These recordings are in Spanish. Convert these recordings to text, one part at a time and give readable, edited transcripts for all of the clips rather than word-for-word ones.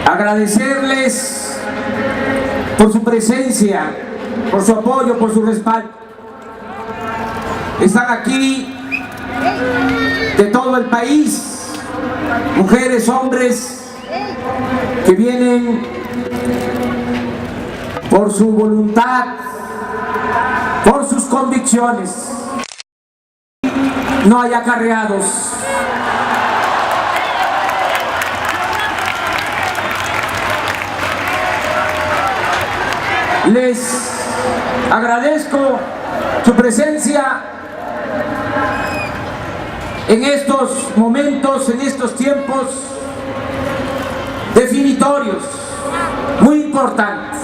agradecerles por su presencia, por su apoyo, por su respaldo. Están aquí de todo el país, mujeres, hombres, que vienen por su voluntad, por sus convicciones. No hay acarreados. Les agradezco su presencia en estos momentos, en estos tiempos definitorios, muy importantes.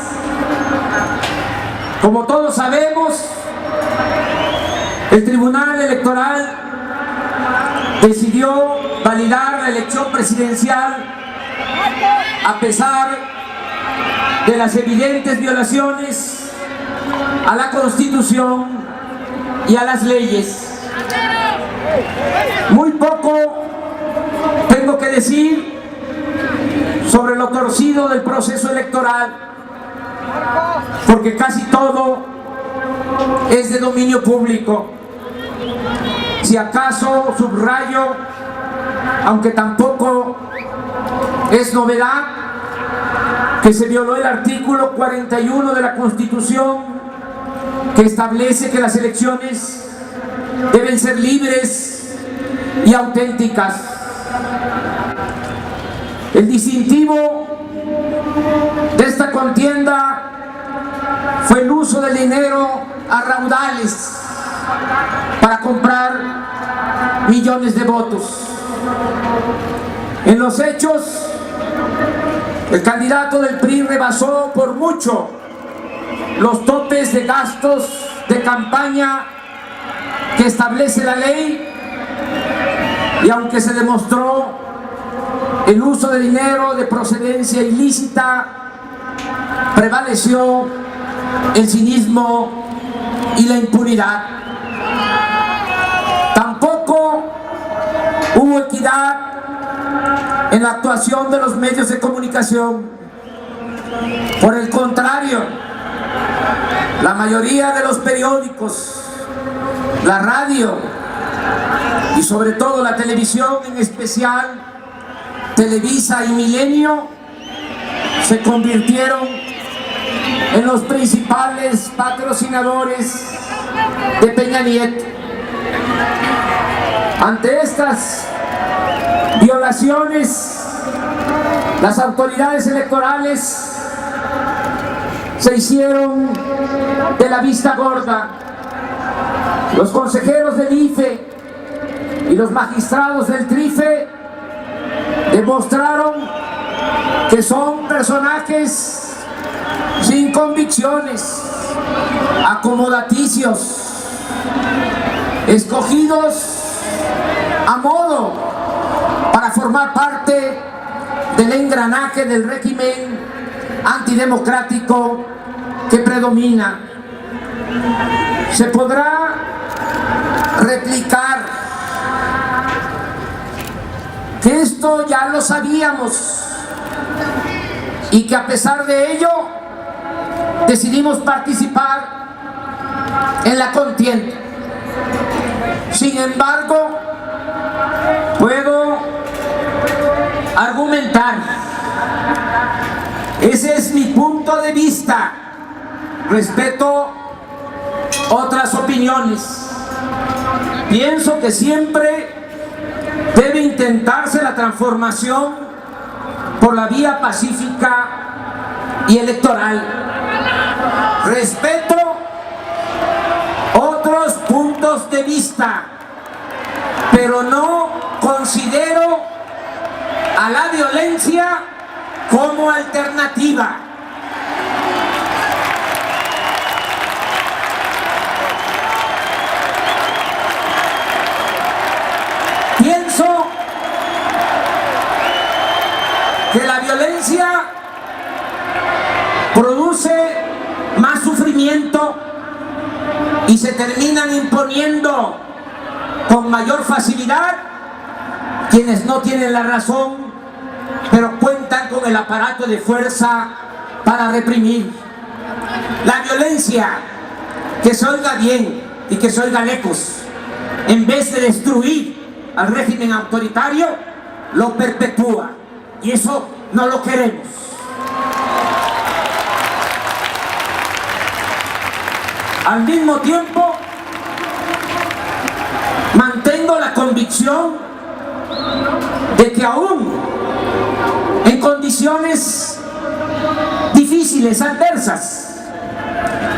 Como todos sabemos, el Tribunal Electoral decidió validar la elección presidencial a pesar de las evidentes violaciones a la Constitución y a las leyes. Muy poco tengo que decir sobre lo torcido del proceso electoral, porque casi todo es de dominio público. Si acaso subrayo, aunque tampoco es novedad, que se violó el artículo 41 de la Constitución, que establece que las elecciones deben ser libres y auténticas. El distintivo de esta contienda fue el uso del dinero a raudales para comprar millones de votos. En los hechos, el candidato del PRI rebasó por mucho los topes de gastos de campaña que establece la ley, y aunque se demostró el uso de dinero de procedencia ilícita, prevaleció el cinismo y la impunidad. Tampoco hubo equidad en la actuación de los medios de comunicación. Por el contrario, la mayoría de los periódicos, la radio y sobre todo la televisión, en especial Televisa y Milenio, se convirtieron en los principales patrocinadores de Peña Nieto. Ante estas violaciones, las autoridades electorales se hicieron de la vista gorda. Los consejeros del IFE y los magistrados del TRIFE demostraron que son personajes sin convicciones, acomodaticios, escogidos a modo para formar parte del engranaje del régimen antidemocrático que predomina. Se podrá replicar que esto ya lo sabíamos y que a pesar de ello decidimos participar en la contienda. Sin embargo, puedo argumentar, ese es mi punto de vista, respeto otras opiniones. Pienso que siempre debe intentarse la transformación por la vía pacífica y electoral. Respeto otros puntos de vista, pero no considero a la violencia como alternativa. Pienso que la violencia produce más sufrimiento y se terminan imponiendo con mayor facilidad quienes no tienen la razón, pero cuentan con el aparato de fuerza para reprimir. La violencia, que se oiga bien y que se oiga lejos, en vez de destruir al régimen autoritario, lo perpetúa. Y eso no lo queremos. Al mismo tiempo, mantengo la convicción de que aún en condiciones difíciles, adversas,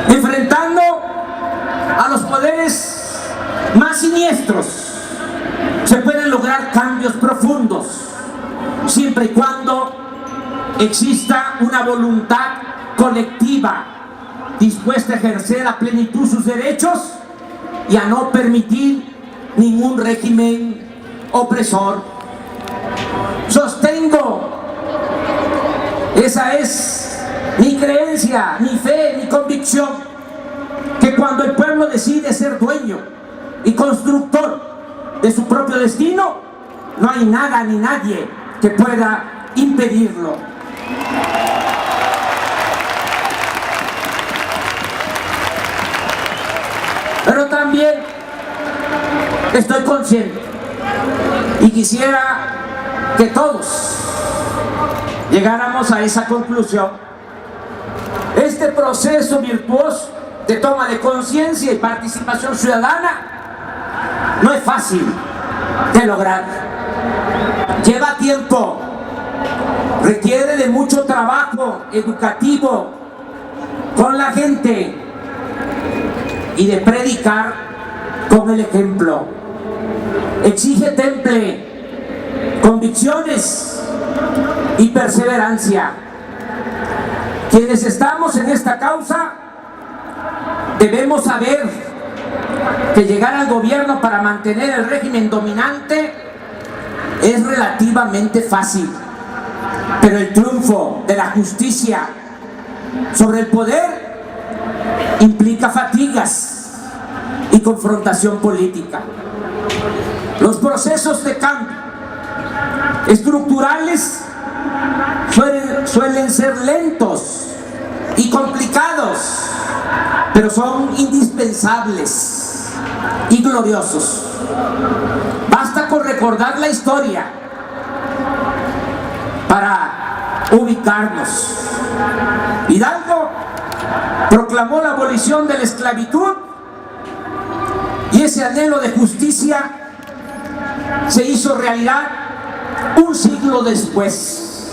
enfrentando a los poderes más siniestros, se pueden lograr cambios profundos, siempre y cuando exista una voluntad colectiva dispuesta a ejercer a plenitud sus derechos y a no permitir ningún régimen opresor. Sostengo, esa es mi creencia, mi fe, mi convicción, que cuando el pueblo decide ser dueño y constructor de su propio destino, no hay nada ni nadie que pueda impedirlo. Pero también estoy consciente y quisiera que todos llegáramos a esa conclusión. Este proceso virtuoso de toma de conciencia y participación ciudadana no es fácil de lograr. Lleva tiempo, requiere de mucho trabajo educativo con la gente y de predicar con el ejemplo. Exige temple, convicciones y perseverancia. Quienes estamos en esta causa debemos saber que llegar al gobierno para mantener el régimen dominante es relativamente fácil, pero el triunfo de la justicia sobre el poder implica fatigas y confrontación política. Los procesos de cambio estructurales suelen ser lentos y complicados, pero son indispensables y gloriosos. Basta con recordar la historia para ubicarnos. Hidalgo proclamó la abolición de la esclavitud y ese anhelo de justicia se hizo realidad un siglo después.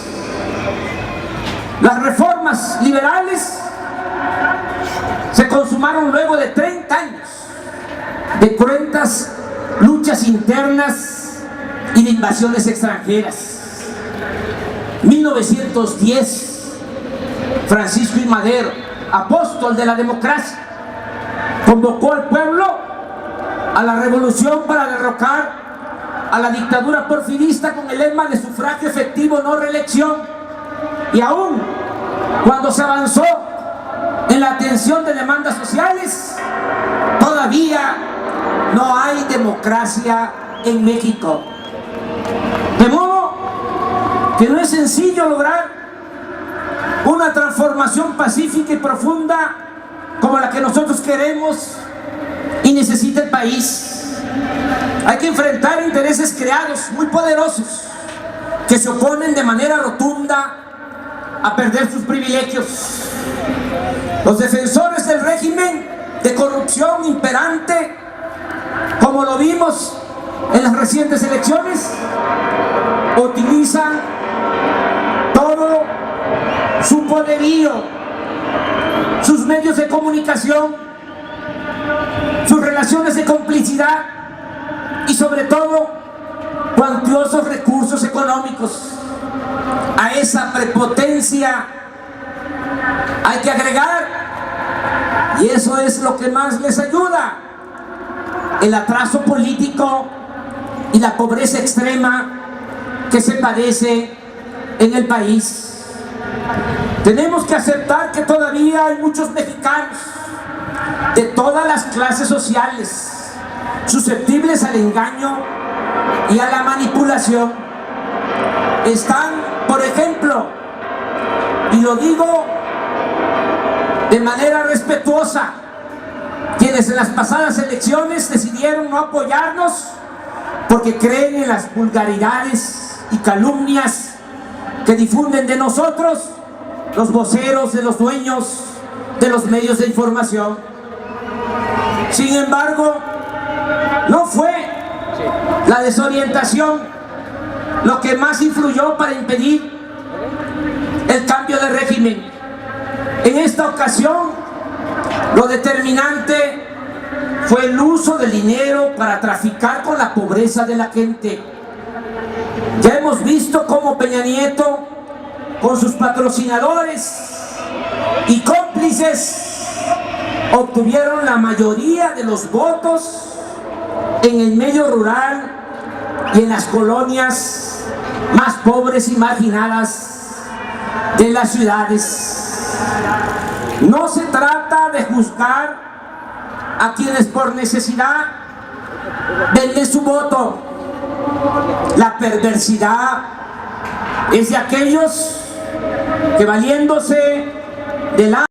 Las reformas liberales se consumaron luego de 30 años de cruentas luchas internas y de invasiones extranjeras. 1910, Francisco I. Madero, apóstol de la democracia, convocó al pueblo a la revolución para derrocar a la dictadura porfirista con el lema de sufragio efectivo, no reelección. Y aún cuando se avanzó en la atención de demandas sociales, todavía no hay democracia en México. De modo que no es sencillo lograr una transformación pacífica y profunda como la que nosotros queremos y necesita el país. Hay que enfrentar intereses creados muy poderosos que se oponen de manera rotunda a perder sus privilegios. Los defensores del régimen de corrupción imperante, como lo vimos en las recientes elecciones, utilizan todo su poderío, sus medios de comunicación, sus relaciones de complicidad y sobre todo cuantiosos recursos económicos. A esa prepotencia hay que agregar, y eso es lo que más les ayuda, el atraso político y la pobreza extrema que se padece en el país. Tenemos que aceptar que todavía hay muchos mexicanos de todas las clases sociales susceptibles al engaño y a la manipulación. Están, por ejemplo, Y lo digo de manera respetuosa. Quienes en las pasadas elecciones decidieron no apoyarnos porque creen en las vulgaridades y calumnias que difunden de nosotros los voceros de los dueños de los medios de información. Sin embargo, no fue la desorientación lo que más influyó para impedir el cambio de régimen. En esta ocasión, lo determinante fue el uso del dinero para traficar con la pobreza de la gente. Ya hemos visto cómo Peña Nieto, con sus patrocinadores y cómplices, obtuvieron la mayoría de los votos en el medio rural y en las colonias más pobres y marginadas de las ciudades. No se trata de juzgar a quienes por necesidad venden su voto. La perversidad es de aquellos que, valiéndose de la